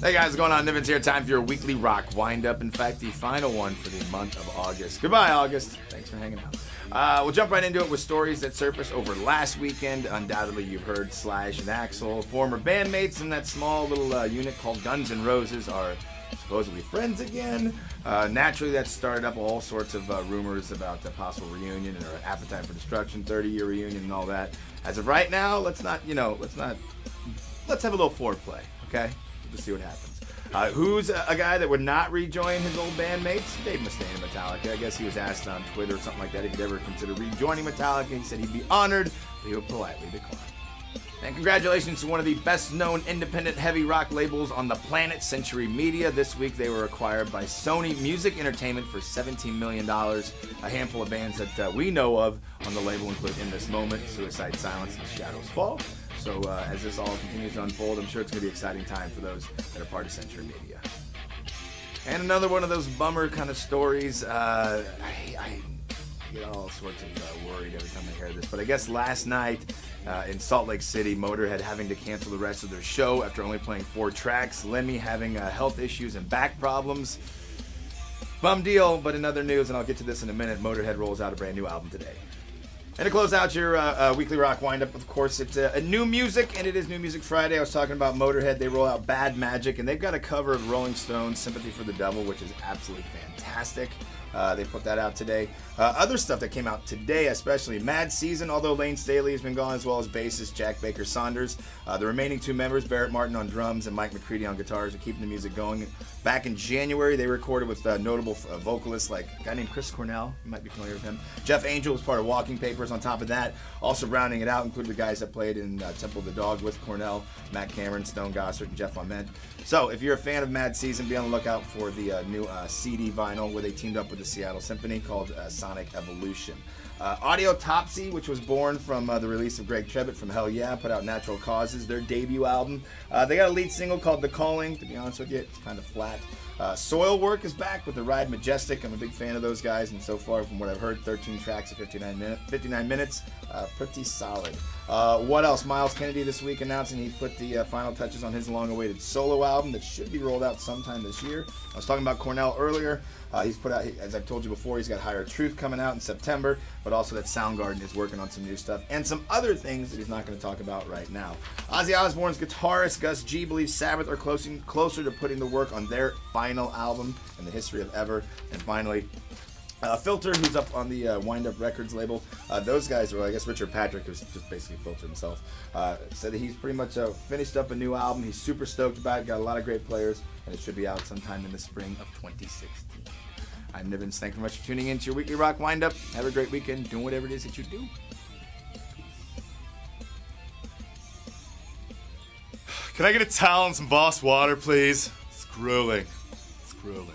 Hey guys, what's going on? Niven's here. Time for your weekly rock wind-up. In fact, the final one for the month of August. Goodbye, August. Thanks for hanging out. We'll jump right into it with stories that surfaced over last weekend. Undoubtedly, you've heard Slash and Axl, former bandmates in that small little unit called Guns N' Roses, are supposedly friends again. Naturally, that started up all sorts of rumors about a possible reunion or Appetite for Destruction, 30-year reunion and all that. As of right now, let's have a little foreplay, okay? We'll see what happens. Who's a guy that would not rejoin his old bandmates? Dave Mustaine of Metallica. I guess he was asked on Twitter or something like that if he'd ever consider rejoining Metallica. He said he'd be honored, but he would politely decline. And congratulations to one of the best-known independent heavy rock labels on the planet, Century Media. This week they were acquired by Sony Music Entertainment for $17 million. A handful of bands that we know of on the label include In This Moment, Suicide Silence, and Shadows Fall. So as this all continues to unfold, I'm sure it's going to be an exciting time for those that are part of Century Media. And another one of those bummer kind of stories. I get all sorts of worried every time I hear this. But I guess last night in Salt Lake City, Motorhead having to cancel the rest of their show after only playing 4 tracks. Lemmy having health issues and back problems. Bum deal, but in other news, and I'll get to this in a minute, Motorhead rolls out a brand new album today. And to close out your weekly rock windup, of course, it's a new music, and it is New Music Friday. I was talking about Motorhead. They roll out Bad Magic, and they've got a cover of Rolling Stone's Sympathy for the Devil, which is absolutely fantastic. They put that out today. Other stuff that came out today, especially Mad Season, although Lane Staley has been gone, as well as bassist Jack Baker Saunders. The remaining 2 members, Barrett Martin on drums and Mike McCready on guitars, are keeping the music going. Back in January, they recorded with notable vocalists like a guy named Chris Cornell. You might be familiar with him. Jeff Angel was part of Walking Papers. On top of that, also rounding it out included the guys that played in Temple of the Dog with Cornell, Matt Cameron, Stone Gossard, and Jeff Ament. So if you're a fan of Mad Season, be on the lookout for the new CD vinyl where they teamed up with the Seattle Symphony called Sonic Evolution. Audiotopsy, which was born from the release of Greg Trevitt from Hell Yeah, put out Natural Causes, their debut album. They got a lead single called The Calling. To be honest with you, it's kind of flat. Soilwork is back with the Ride Majestic. I'm a big fan of those guys, and so far, from what I've heard, 13 tracks of 59 minutes. Pretty solid. What else? Miles Kennedy this week announcing he put the final touches on his long-awaited solo album that should be rolled out sometime this year. I was talking about Cornell earlier. He's put out, as I've told you before, he's got Higher Truth coming out in September, but also that Soundgarden is working on some new stuff and some other things that he's not going to talk about right now. Ozzy Osbourne's guitarist Gus G believes Sabbath are closer to putting the work on their final album in the history of ever. And finally, Filter, who's up on the Wind Up Records label, those guys, or I guess Richard Patrick, who's just basically Filter himself, said that he's pretty much finished up a new album. He's super stoked about it, got a lot of great players, and it should be out sometime in the spring of 2016. I'm Nivens. Thank you very much for tuning in to your weekly rock wind-up. Have a great weekend doing whatever it is that you do. Can I get a towel and some Boss water, please? It's grueling. It's grueling.